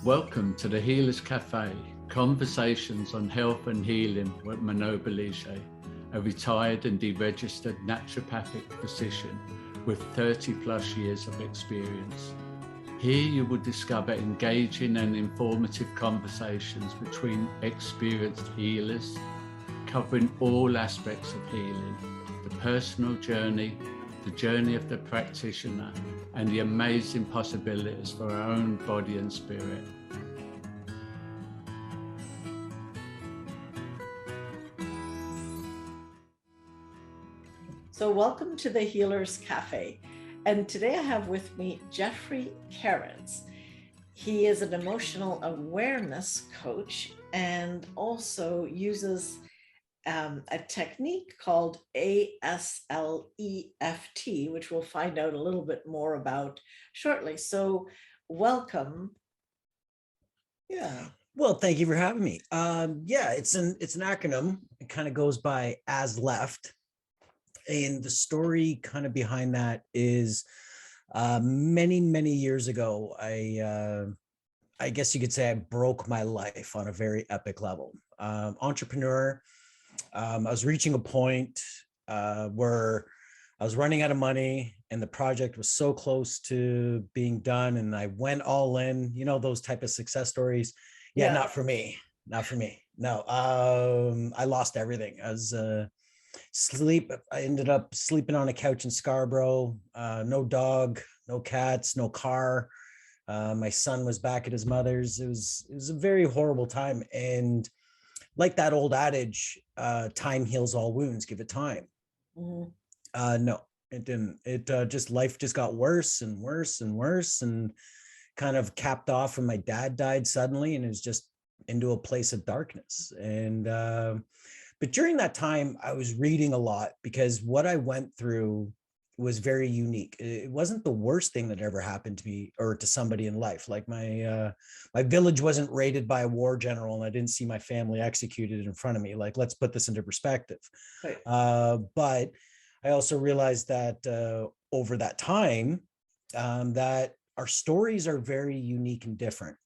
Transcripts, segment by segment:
Welcome to the Healers Café, conversations on health and healing with Manon Bolliger, a retired and deregistered naturopathic physician with 30 plus years of experience. Here you will discover engaging and informative conversations between experienced healers, covering all aspects of healing, the personal journey, the journey of the practitioner, and the amazing possibilities for our own body and spirit. So welcome to the Healers Café. And today I have with me Jeffrey Kerins. He is an emotional awareness coach and also uses a technique called ASLEFT, which we'll find out a little bit more about shortly. So welcome. Yeah. Well, thank you for having me. It's an acronym. It kind of goes by as left. And the story kind of behind that is many years ago, I guess you could say I broke my life on a very epic level. Entrepreneur. I was reaching a point where I was running out of money and the project was so close to being done. And I went all in, you know, those type of success stories. Yeah. Not for me. No, I lost everything. I ended up sleeping on a couch in Scarborough, no dog, no cats, no car. My son was back at his mother's. It was a very horrible time. And like that old adage, time heals all wounds, give it time. Mm-hmm. No, it didn't. Life just got worse and worse and worse, and kind of capped off when my dad died suddenly, and it was just into a place of darkness. And but during that time, I was reading a lot because what I went through was very unique. It wasn't the worst thing that ever happened to me or to somebody in life. Like my village wasn't raided by a war general, and I didn't see my family executed in front of me. Like, let's put this into perspective. Right. But I also realized that over that time, that our stories are very unique and different,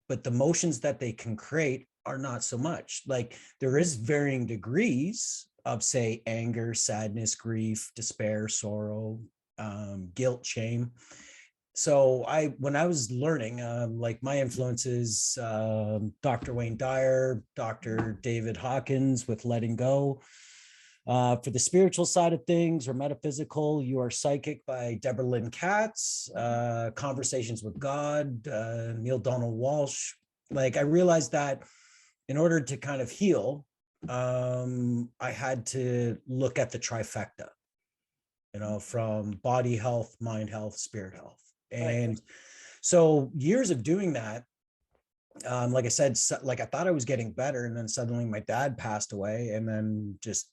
but the emotions that they can create are not so much. Like, there is varying degrees of, say, anger, sadness, grief, despair, sorrow, guilt, shame. So when I was learning, like my influences, Dr. Wayne Dyer, Dr. David Hawkins with Letting Go. For the spiritual side of things or metaphysical, You Are Psychic by Deborah Lynn Katz, Conversations with God, Neil Donald Walsh. Like, I realized that in order to kind of heal, I had to look at the trifecta, you know, from body health, mind health, spirit health. And so years of doing that, like I said, like I thought I was getting better, and then suddenly my dad passed away, and then just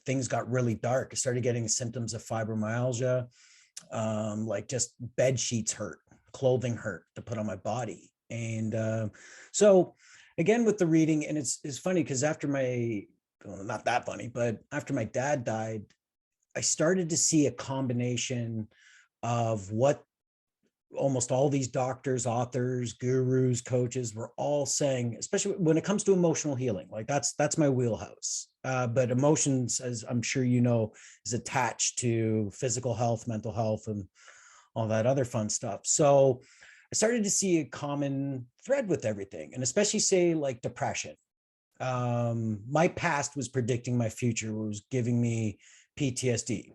things got really dark. I started getting symptoms of fibromyalgia, like just bed sheets hurt, clothing hurt to put on my body. And so again, with the reading, and it's funny because not that funny, but after my dad died, I started to see a combination of what almost all these doctors, authors, gurus, coaches were all saying, especially when it comes to emotional healing. Like that's my wheelhouse. But emotions, as I'm sure you know, is attached to physical health, mental health, and all that other fun stuff. So I started to see a common thread with everything, and especially, say, like depression. My past was predicting my future, was giving me PTSD,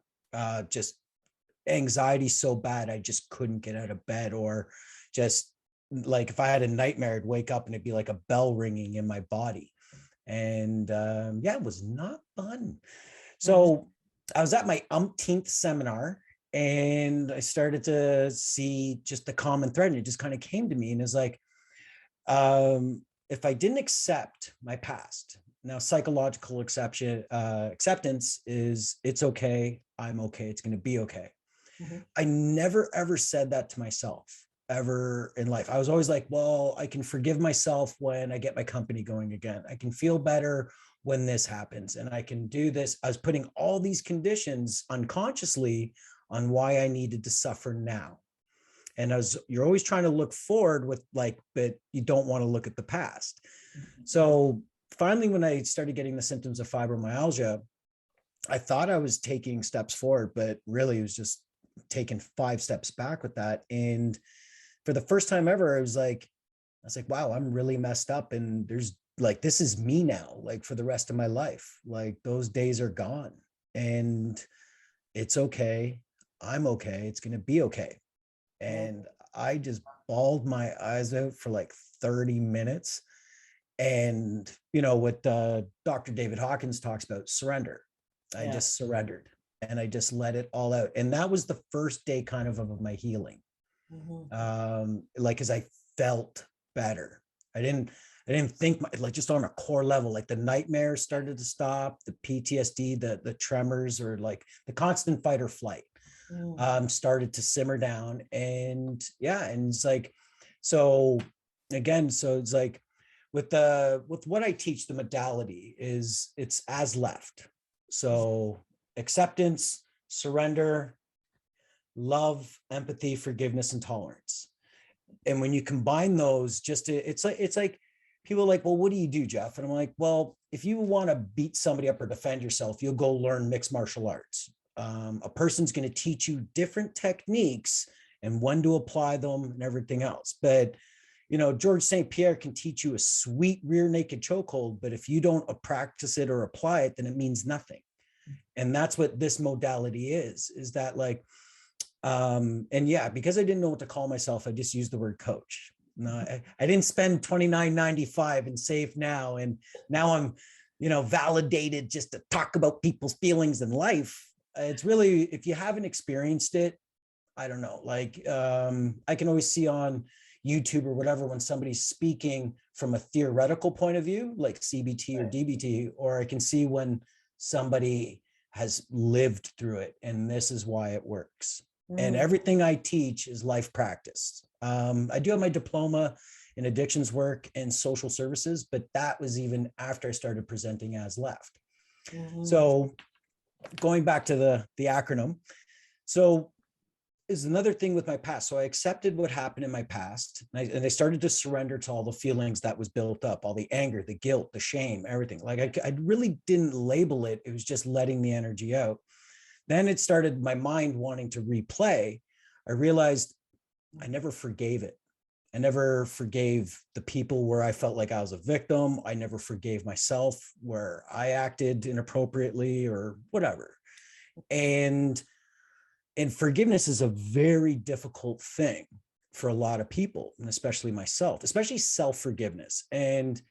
just anxiety so bad I just couldn't get out of bed, or just like if I had a nightmare, I'd wake up and it'd be like a bell ringing in my body. And it was not fun. So I was at my umpteenth seminar, and I started to see just the common thread, and it just kind of came to me, and it's like, if I didn't accept my past, now psychological acceptance is, it's okay, I'm okay, it's going to be okay. Mm-hmm. I never ever said that to myself ever in life. I was always like, well, I can forgive myself when I get my company going again. I can feel better when this happens, and I can do this. I was putting all these conditions unconsciously on why I needed to suffer now. And you're always trying to look forward with like, but you don't want to look at the past. So finally, when I started getting the symptoms of fibromyalgia, I thought I was taking steps forward, but really it was just taking 5 steps back with that. And for the first time ever, I was like, wow, I'm really messed up. And there's like, this is me now, like for the rest of my life. Like those days are gone and it's okay. I'm okay. It's going to be okay. And I just bawled my eyes out for like 30 minutes. And, you know, what Dr. David Hawkins talks about, surrender. I just surrendered and I just let it all out. And that was the first day kind of my healing. Like, cause I felt better. I didn't think like just on a core level, like the nightmares started to stop, the PTSD, the tremors, or like the constant fight or flight started to simmer down. And and it's like, so it's like with what I teach, the modality is it's as left. So acceptance, surrender, love, empathy, forgiveness, and tolerance. And when you combine those, it's like people are like, well, what do you do, Jeff? And I'm like, well, if you want to beat somebody up or defend yourself, you'll go learn mixed martial arts. A person's going to teach you different techniques and when to apply them and everything else. But, you know, George St. Pierre can teach you a sweet rear naked chokehold, but if you don't practice it or apply it, then it means nothing. And that's what this modality is that like, and because I didn't know what to call myself, I just used the word coach. No, I didn't spend $29.95 in Save Now. And now I'm, you know, validated just to talk about people's feelings in life. It's really, if you haven't experienced it, I don't know, like I can always see on YouTube or whatever, when somebody's speaking from a theoretical point of view, like CBT or DBT, or I can see when somebody has lived through it and this is why it works. And everything I teach is life practice. I do have my diploma in addictions work and social services, but that was even after I started presenting as left. So going back to the acronym. So is another thing with my past. So I accepted what happened in my past, and I started to surrender to all the feelings that was built up, all the anger, the guilt, the shame, everything. Like I really didn't label it. It was just letting the energy out. Then it started my mind wanting to replay. I realized I never forgave it. I never forgave the people where I felt like I was a victim. I never forgave myself where I acted inappropriately or whatever. And forgiveness is a very difficult thing for a lot of people, and especially myself, especially self-forgiveness. And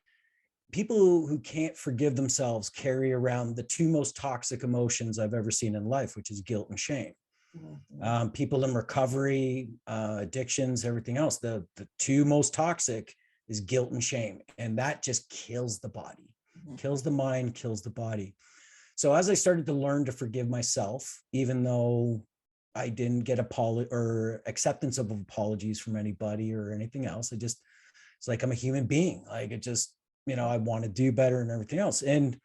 people who can't forgive themselves carry around the 2 most toxic emotions I've ever seen in life, which is guilt and shame. People in recovery, addictions, everything else, the 2 most toxic is guilt and shame. And that just kills the body, kills the mind, kills the body. So as I started to learn to forgive myself, even though I didn't get apology or acceptance of apologies from anybody or anything else, it's like, I'm a human being. Like it just, you know, I want to do better and everything else. And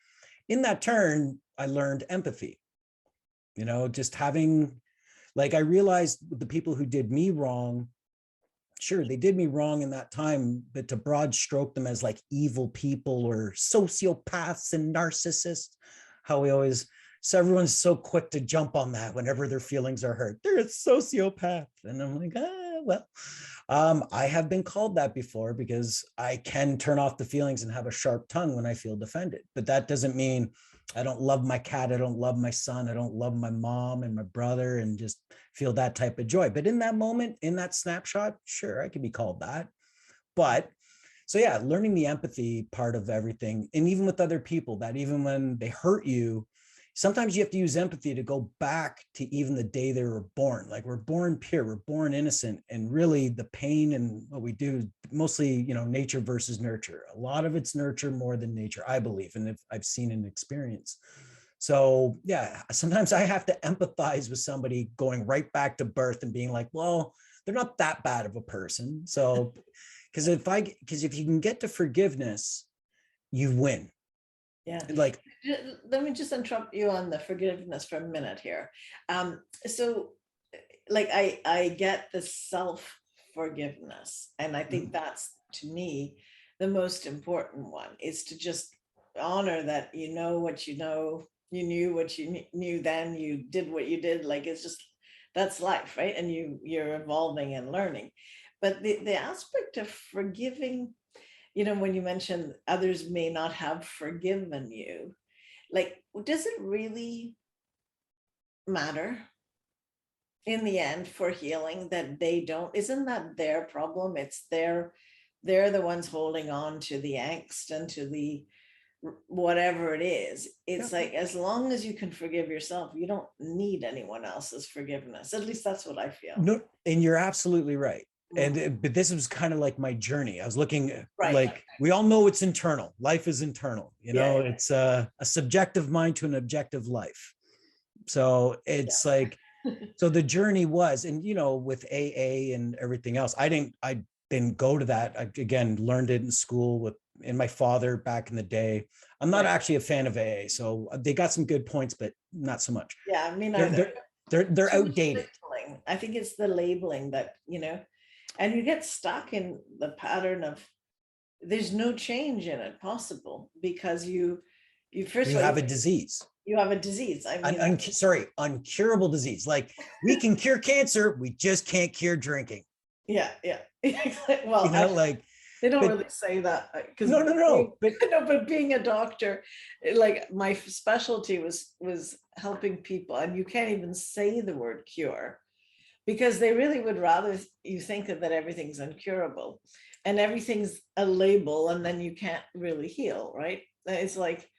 in that turn, I learned empathy, you know, just having, like, I realized the people who did me wrong, sure, they did me wrong in that time, but to broad stroke them as like evil people or sociopaths and narcissists, so everyone's so quick to jump on that whenever their feelings are hurt. They're a sociopath. And I'm like, I have been called that before because I can turn off the feelings and have a sharp tongue when I feel defended. But that doesn't mean I don't love my cat. I don't love my son. I don't love my mom and my brother and just feel that type of joy. But in that moment, in that snapshot, sure, I can be called that. But so yeah, learning the empathy part of everything. And even with other people, that even when they hurt you, sometimes you have to use empathy to go back to even the day they were born. Like we're born pure, we're born innocent. And really the pain and what we do, mostly, you know, nature versus nurture. A lot of it's nurture more than nature, I believe. And if I've seen and experienced. So yeah, sometimes I have to empathize with somebody going right back to birth and being like, well, they're not that bad of a person. So, because if you can get to forgiveness, you win. Yeah. Like, let me just interrupt you on the forgiveness for a minute here. So like I get the self forgiveness, and I think that's, to me, the most important one, is to just honor that you know what you know, you knew what you knew, then you did what you did. Like, it's just, that's life, right? And you're evolving and learning. But the aspect of forgiving, when you mentioned others may not have forgiven you, like, does it really matter in the end for healing that they don't? Isn't that their problem? It's they're the ones holding on to the angst and to the whatever it is. It's like, as long as you can forgive yourself, you don't need anyone else's forgiveness. At least that's what I feel. No, and you're absolutely right. And but this was kind of like my journey. I was looking, like, we all know it's internal. Life is internal, it's a subjective mind to an objective life. So it's like, so the journey was, and with AA and everything else, I didn't go to that. I, again, learned it in school and my father back in the day. I'm not actually a fan of AA, so they got some good points, but not so much. Yeah, I mean, they're outdated. I think it's the labeling that, and you get stuck in the pattern of, there's no change in it possible, because you have a disease. You have a disease. I mean, uncurable disease. Like, we can cure cancer, we just can't cure drinking. Yeah. Well, they don't really say that, because but being a doctor, like, my specialty was helping people, and you can't even say the word cure, because they really would rather you think that everything's incurable and everything's a label, and then you can't really heal, right? It's like,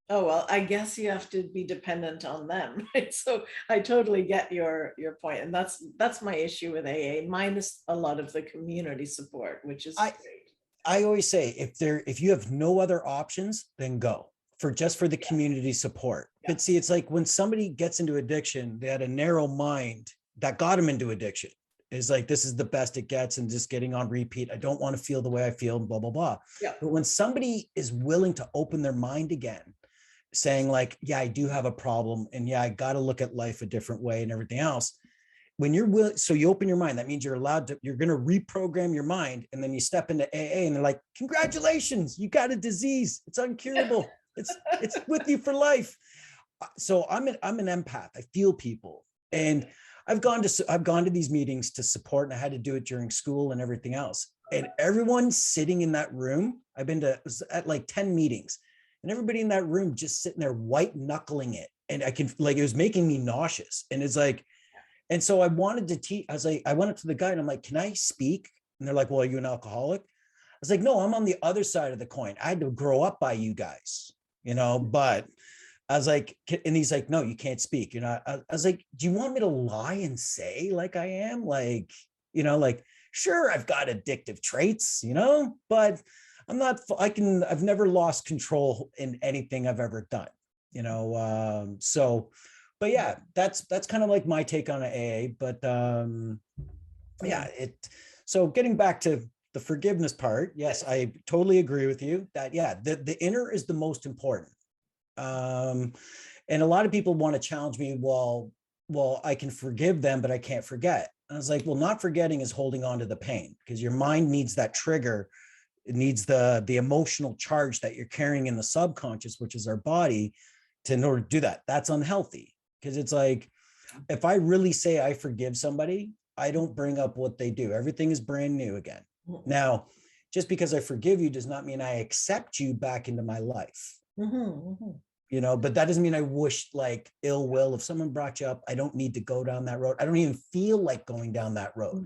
oh, well, I guess you have to be dependent on them, right? So I totally get your point. And that's my issue with AA, minus a lot of the community support, which is great. I always say, if you have no other options, then go for the community support. But see, it's like when somebody gets into addiction, they had a narrow mind that got them into addiction. Is like, this is the best it gets, and just getting on repeat. I don't want to feel the way I feel, blah, blah, blah. Yeah. But when somebody is willing to open their mind again, saying like, yeah, I do have a problem, and yeah, I got to look at life a different way and everything else. When you're willing, so you open your mind, that means you're going to reprogram your mind. And then you step into AA and they're like, congratulations, you got a disease. It's uncurable. It's with you for life. So I'm an empath. I feel people. And I've gone to these meetings to support, and I had to do it during school and everything else. And everyone sitting in that room, I was at like 10 meetings, and everybody in that room just sitting there white knuckling it. And it was making me nauseous. And it's like, and so I wanted to teach. I was like, I went up to the guy and I'm like, can I speak? And they're like, well, are you an alcoholic? I was like, no, I'm on the other side of the coin. I had to grow up by you guys, but I was like, and he's like, no, you can't speak. I was like, do you want me to lie and say like I am? Like, sure, I've got addictive traits, but I'm not, I've never lost control in anything I've ever done, so, but yeah, that's kind of like my take on AA, but so getting back to the forgiveness part, yes, I totally agree with you that, the inner is the most important. And a lot of people want to challenge me, well, I can forgive them, but I can't forget. And I was like, well, not forgetting is holding on to the pain, because your mind needs that trigger. It needs the emotional charge that you're carrying in the subconscious, which is our body, in order to do that. That's unhealthy, because it's like, if I really say I forgive somebody, I don't bring up what they do. Everything is brand new again. Now, just because I forgive you does not mean I accept you back into my life. But that doesn't mean I wish like ill will. If someone brought you up, I don't need to go down that road. I don't even feel like going down that road.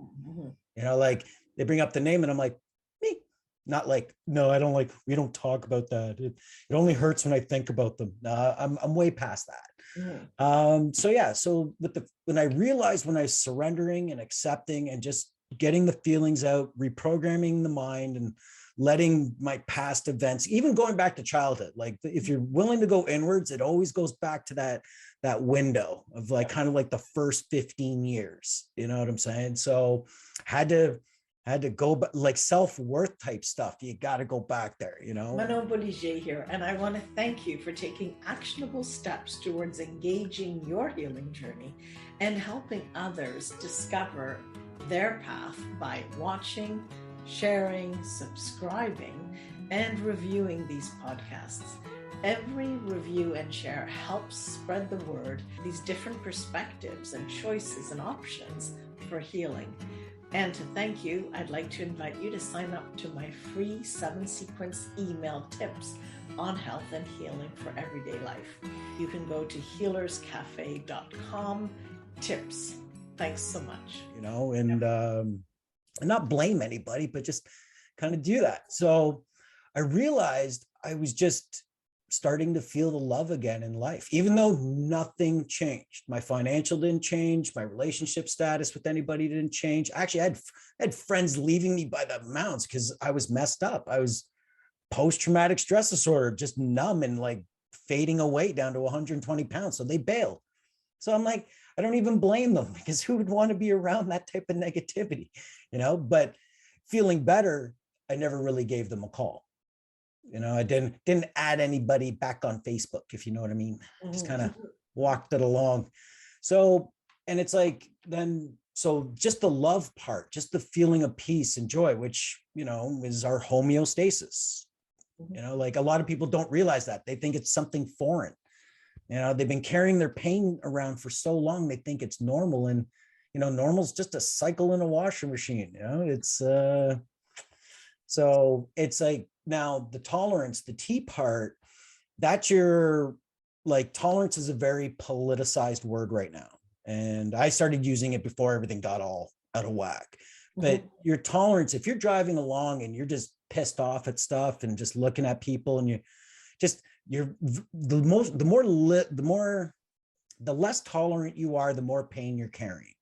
Like they bring up the name and I'm like, me. Not like, no, I don't like, we don't talk about that. It only hurts when I think about them. I'm way past that. So when I realized, when I was surrendering and accepting and just getting the feelings out, reprogramming the mind and letting my past events, even going back to childhood, like if you're willing to go inwards, it always goes back to that window of like kind of like the first 15 years, you know what I'm saying? So had to I had to go back, like self-worth type stuff. You got to go back there, you know? Manon Bolliger here, and I want to thank you for taking actionable steps towards engaging your healing journey and helping others discover their path by watching, sharing, subscribing, and reviewing these podcasts. Every review and share helps spread the word, these different perspectives and choices and options for healing. And to thank you, I'd like to invite you to sign up to my free 7-sequence email tips on health and healing for everyday life. You can go to healerscafe.com tips. Thanks so much. You know, and not blame anybody, but just kind of do that. So I realized I was just starting to feel the love again in life, even though nothing changed. My financial didn't change. My relationship status with anybody didn't change. Actually, I had friends leaving me by the amounts because I was messed up. I was post-traumatic stress disorder, just numb and like fading away down to 120 pounds. So they bailed. So I'm like, I don't even blame them, because who would want to be around that type of negativity, you know? But feeling better, I never really gave them a call. You know, I didn't add anybody back on Facebook, if you know what I mean. Just kind of walked it along. So, and it's like, then, so just the love part, just the feeling of peace and joy, which, you know, is our homeostasis. You know, like a lot of people don't realize that. They think it's something foreign. You know, they've been carrying their pain around for so long, they think it's normal. And, you know, normal's just a cycle in a washing machine. You know, it's, so it's like, now the tolerance, the T part, that's your, like, tolerance is a very politicized word right now. And I started using it before everything got all out of whack. But your tolerance, if you're driving along and you're just pissed off at stuff and just looking at people, and the less tolerant you are, the more pain you're carrying.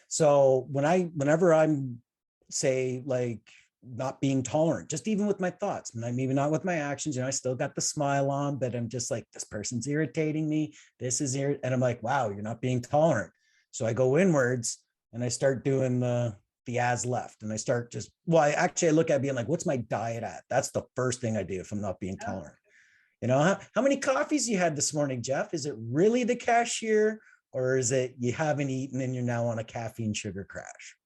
So whenever I'm, say, like, not being tolerant, just even with my thoughts, maybe not with my actions, you know, I still got the smile on, but I'm just like, this person's irritating me. This is here. And I'm like, wow, you're not being tolerant. So I go inwards and I start doing the as left. And I start just, I look at being like, what's my diet at? That's the first thing I do if I'm not being tolerant. You know, how many coffees you had this morning, Jeff? Is it really the cashier, or is it you haven't eaten and you're now on a caffeine sugar crash?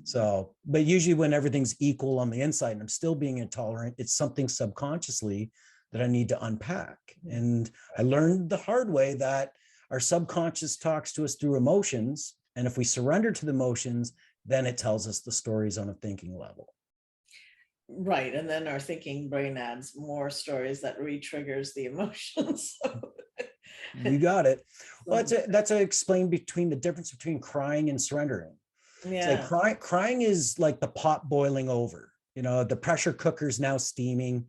So, but usually when everything's equal on the inside and I'm still being intolerant, it's something subconsciously that I need to unpack. And I learned the hard way that our subconscious talks to us through emotions. And if we surrender to the emotions, then it tells us the stories on a thinking level. Right. And then our thinking brain adds more stories that re-triggers the emotions. You got it. Well, that's a explain between the difference between crying and surrendering. Yeah. It's like crying is like the pot boiling over, you know, the pressure cooker's now steaming.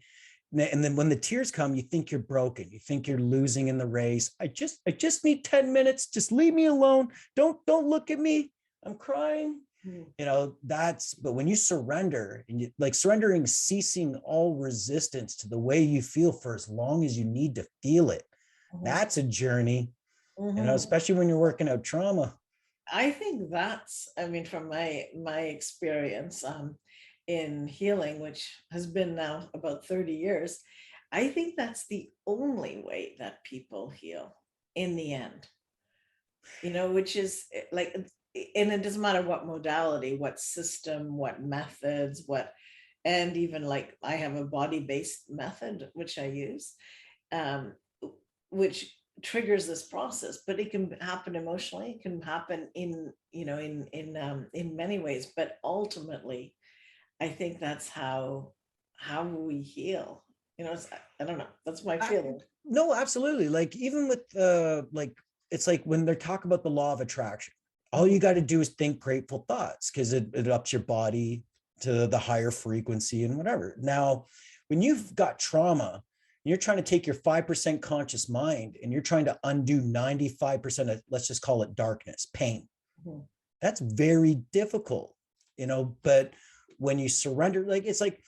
And then when the tears come, you think you're broken. You think you're losing in the race. I just need 10 minutes. Just leave me alone. Don't look at me. I'm crying. You know, but when you surrender, and you, like, surrendering, ceasing all resistance to the way you feel for as long as you need to feel it. That's a journey, you know, especially when you're working out trauma. I think that's, I mean, from my experience in healing, which has been now about 30 years, I think that's the only way that people heal in the end, you know, which is like, and it doesn't matter what modality, what system, what methods, and even like I have a body-based method, which I use, which triggers this process, but it can happen emotionally. It can happen in many ways, but ultimately I think that's how we heal. You know, I don't know. That's my feeling. No, absolutely. Like, even with like, it's like when they talk about the law of attraction, all you got to do is think grateful thoughts, because it ups your body to the higher frequency and whatever. Now, when you've got trauma, you're trying to take your 5% conscious mind and you're trying to undo 95% of, let's just call it darkness, pain. That's very difficult, you know. But when you surrender, like, it's like,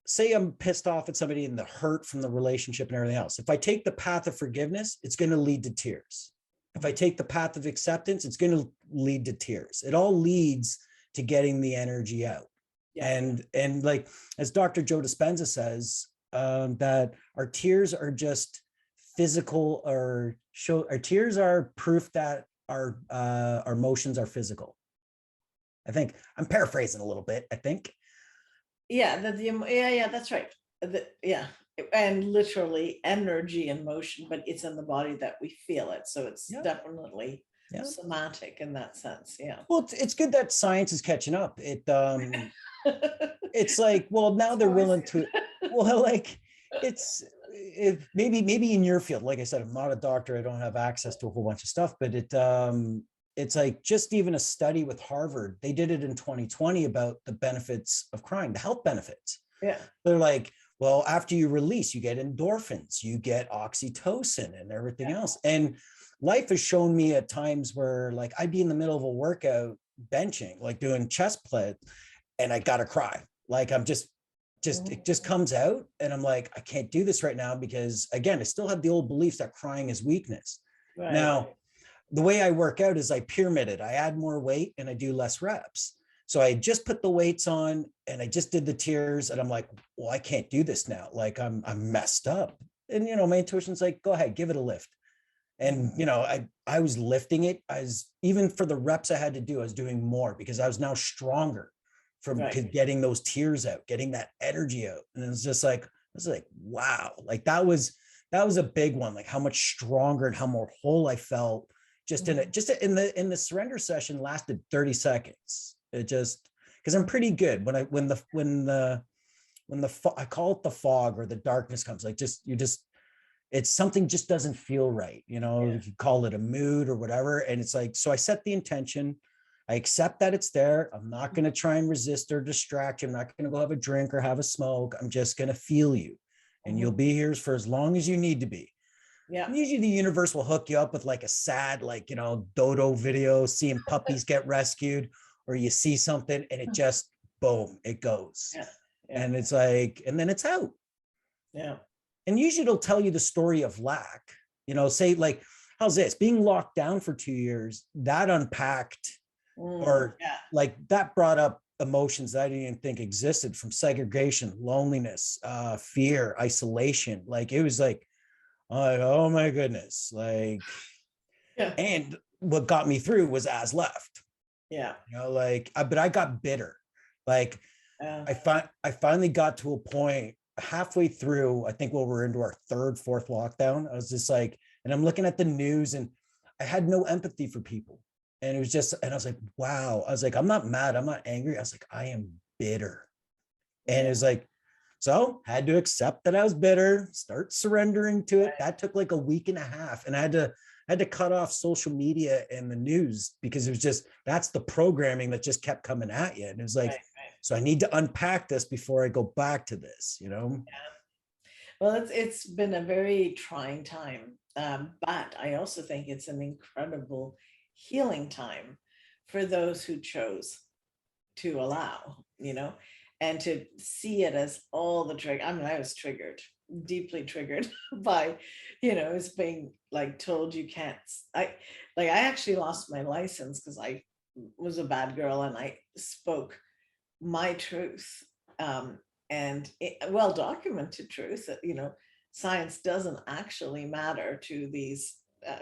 say I'm pissed off at somebody and the hurt from the relationship and everything else. If I take the path of forgiveness, it's going to lead to tears. If I take the path of acceptance, it's going to lead to tears. It all leads to getting the energy out. And like, as Dr. Joe Dispenza says, that our tears are just physical, or our tears are proof that our emotions are physical. I think I'm paraphrasing a little bit, I think. Yeah, that's right. And literally energy and motion, but it's in the body that we feel it. So it's definitely somatic in that sense. Yeah. Well, it's good that science is catching up. It's like, well, now they're willing to, well, like maybe in your field, like I said, I'm not a doctor. I don't have access to a whole bunch of stuff, but it's like just even a study with Harvard, they did it in 2020 about the benefits of crying, the health benefits. Yeah. They're like, well, after you release, you get endorphins, you get oxytocin and everything else. And life has shown me at times where like I'd be in the middle of a workout benching, like doing chest play, and I gotta cry. Like I'm just it just comes out, and I'm like, I can't do this right now because again, I still have the old beliefs that crying is weakness. Right. Now, the way I work out is I pyramid it. I add more weight and I do less reps. So I just put the weights on and I just did the tears, and I'm like, well, I can't do this now. Like I'm messed up. And my intuition's like, go ahead, give it a lift. And I was lifting it. I was, even for the reps I had to do, I was doing more because I was now stronger from getting those tears out, getting that energy out. And it was just like, wow, like that was a big one. Like how much stronger and how more whole I felt just in the surrender session lasted 30 seconds. It just, because I'm pretty good when I call it the fog or the darkness comes, like it's something just doesn't feel right. You could call it a mood or whatever. And it's like, so I set the intention. I accept that it's there. I'm not going to try and resist or distract you. I'm not going to go have a drink or have a smoke. I'm just going to feel you. And you'll be here for as long as you need to be. Yeah. And usually the universe will hook you up with like a sad, like, dodo video, seeing puppies get rescued, or you see something and it just, boom, it goes. Yeah. Yeah. And it's like, and then it's out. Yeah. And usually it'll tell you the story of lack, say like, how's this? Being locked down for 2 years, that unpacked like that brought up emotions that I didn't even think existed, from segregation, loneliness, fear, isolation. Like it was like, oh my goodness. Like, and what got me through was as left. Yeah. But I got bitter. Like I finally got to a point halfway through, I think when we're into our third, fourth lockdown, I was just like, and I'm looking at the news and I had no empathy for people. And it was just, and I was like, wow. I was like, I'm not mad. I'm not angry. I was like, I am bitter. And it was like, so had to accept that I was bitter, start surrendering to it. That took like a week and a half. And I had to cut off social media and the news because it was just, that's the programming that just kept coming at you. And it was like, so I need to unpack this before I go back to this, Yeah. Well, it's been a very trying time. But I also think it's an incredible healing time for those who chose to allow, and to see it as all the trigger. I mean, I was deeply triggered by, it's being like told you can't. I actually lost my license because I was a bad girl and I spoke my truth, and well-documented truth that, science doesn't actually matter to these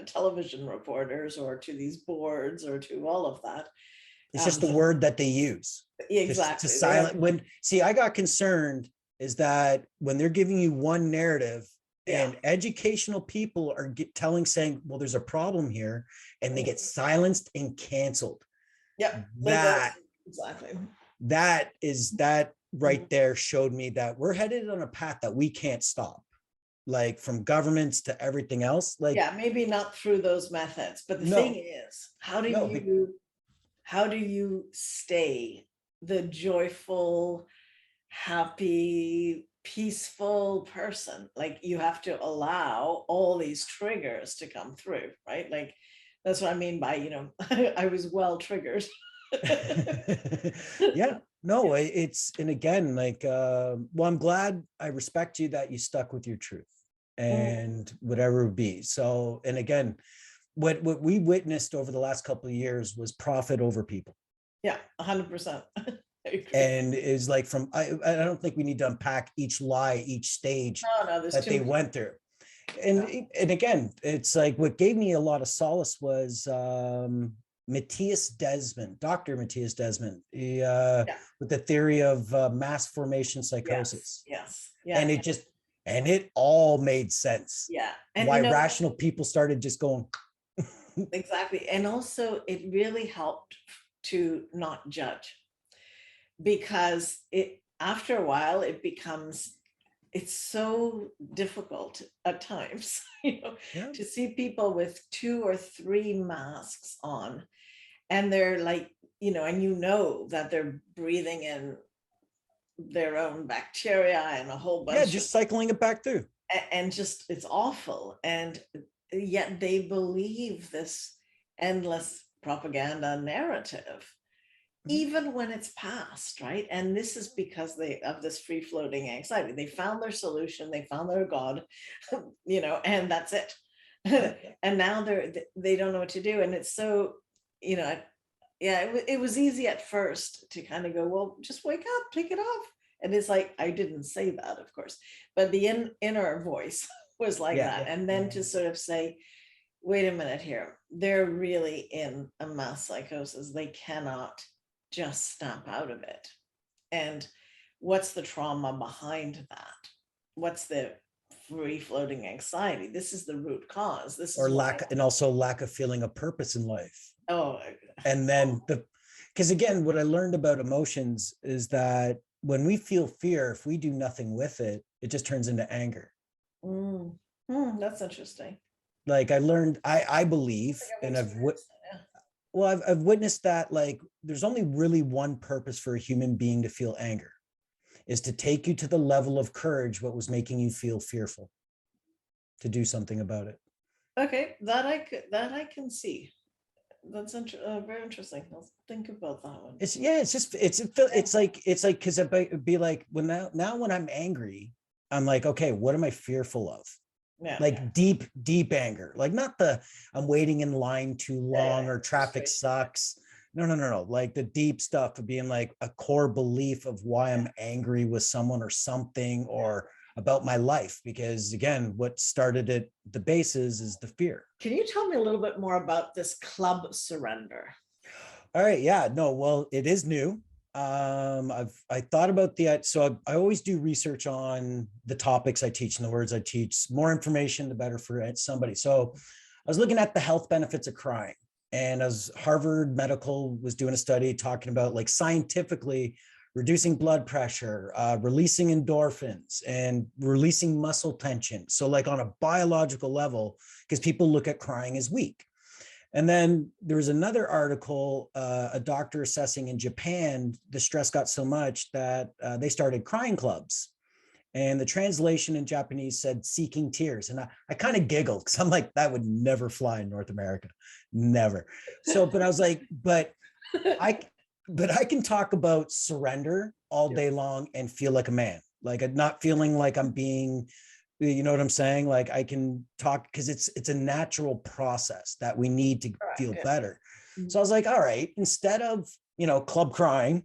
television reporters or to these boards or to all of that. It's just the word that they use. Exactly. To silent. I got concerned is that when they're giving you one narrative and educational people are saying, well, there's a problem here, and they get silenced and canceled. Yeah. Exactly. That right there showed me that we're headed on a path that we can't stop. Like from governments to everything else. Like, maybe not through those methods, but the thing is, how do you stay the joyful, happy, peaceful person? Like you have to allow all these triggers to come through, right? Like that's what I mean by, I was well triggered. Yeah, no, it's, and again, like, well, I'm glad, I respect you that you stuck with your truth and whatever it would be. So, and again, what we witnessed over the last couple of years was profit over people. Yeah, 100%. And is like I don't think we need to unpack each lie, each stage that they went through. And again, it's like what gave me a lot of solace was Matthias Desmond, Dr. Matthias Desmond, with the theory of mass formation psychosis. Yes. And it all made sense. Yeah. And why rational people started just going. Exactly. And also it really helped to not judge, because after a while it's so difficult at times, to see people with 2 or 3 masks on, and they're like, and that they're breathing in their own bacteria and a whole bunch just cycling it back through. And just, it's awful. And yet they believe this endless propaganda narrative, even when it's past, right? And this is because of this free-floating anxiety. They found their solution, they found their God, and that's it. And now they don't know what to do. And it's so, it was easy at first to kind of go, well, just wake up, take it off. And it's like, I didn't say that, of course, but the inner voice was like that. And then to sort of say, wait a minute here, they're really in a mass psychosis. They cannot just snap out of it. And what's the trauma behind that? What's the free-floating anxiety? This is the root cause. This or is lack of feeling a purpose in life. And then because again, what I learned about emotions is that when we feel fear, if we do nothing with it, it just turns into anger. That's interesting. Like I learned, I believe, and I've witnessed that, like, there's only really one purpose for a human being to feel anger, is to take you to the level of courage what was making you feel fearful, to do something about it. Okay, that I can see. That's very interesting. I'll think about that one. It's like because it'd be like when I'm angry, I'm like, okay, what am I fearful of? Deep anger, like not I'm waiting in line too long or traffic sucks. No. Like the deep stuff of being like a core belief of why I'm angry with someone or something or about my life. Because again, what started at the basis is the fear. Can you tell me a little bit more about this club surrender? All right. Yeah, no, well, it is new. I thought about so I always do research on the topics I teach and the words I teach. More information, the better for somebody. So I was looking at the health benefits of crying, and as Harvard Medical was doing a study talking about like scientifically reducing blood pressure, releasing endorphins and releasing muscle tension. So like on a biological level, because people look at crying as weak. And then there was another article, a doctor assessing in Japan, the stress got so much that they started crying clubs. And the translation in Japanese said seeking tears. And I kind of giggled because I'm like, that would never fly in North America, never. So, but I was like, but I can talk about surrender all day long and feel like a man, like not feeling like I'm being, you know what I'm saying? Like I can talk because it's a natural process that we need to feel better. So I was like, all right, instead of, club crying,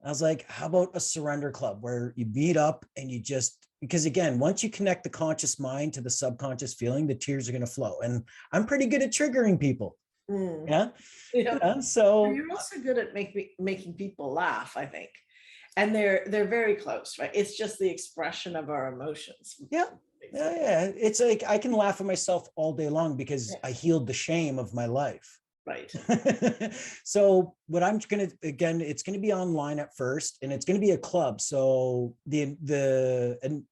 I was like, how about a surrender club where you meet up and you just, because again, once you connect the conscious mind to the subconscious feeling, the tears are going to flow. And I'm pretty good at triggering people. Yeah. So you're also good at making people laugh, I think. And they're very close, right? It's just the expression of our emotions. Yeah. It's like I can laugh at myself all day long because I healed the shame of my life. Right. So what I'm going to, again, it's going to be online at first, and it's going to be a club. So and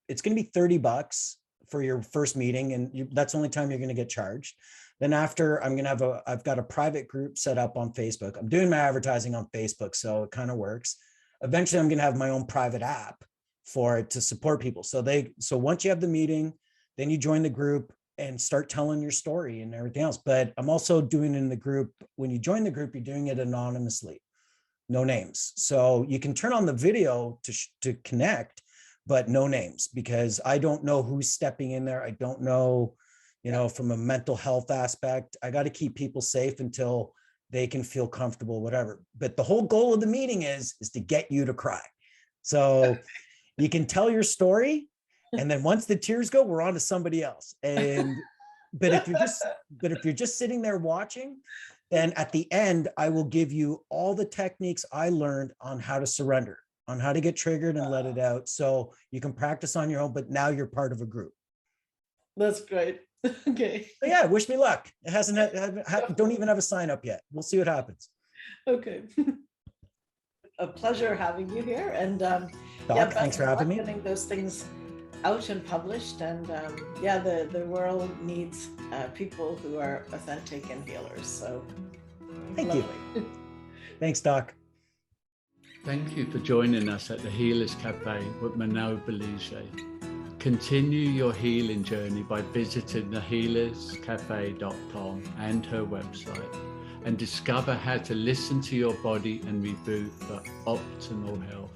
it's going to be $30 for your first meeting, and that's the only time you're going to get charged. Then after, I've got a private group set up on Facebook. I'm doing my advertising on Facebook, so it kind of works. Eventually, I'm going to have my own private app for it to support people. So once you have the meeting, then you join the group and start telling your story and everything else. But I'm also doing in the group, when you join the group, you're doing it anonymously, no names. So you can turn on the video to connect, but no names, because I don't know who's stepping in there. I don't know, from a mental health aspect, I got to keep people safe until they can feel comfortable, whatever. But the whole goal of the meeting is to get you to cry. So you can tell your story, and then once the tears go, we're on to somebody else. But if you're just sitting there watching, then at the end, I will give you all the techniques I learned on how to surrender, on how to get triggered and let it out. So you can practice on your own, but now you're part of a group. That's great. Okay. So yeah, wish me luck. It hasn't, don't even have a sign up yet. We'll see what happens. Okay. A pleasure having you here. And Doc, thanks for having me. Getting those things out and published. And the world needs people who are authentic and healers. So thank you. Thanks, Doc. Thank you for joining us at the Healers Café with Manon Bolliger. Continue your healing journey by visiting thehealerscafe.com and her website, and discover how to listen to your body and reboot for optimal health.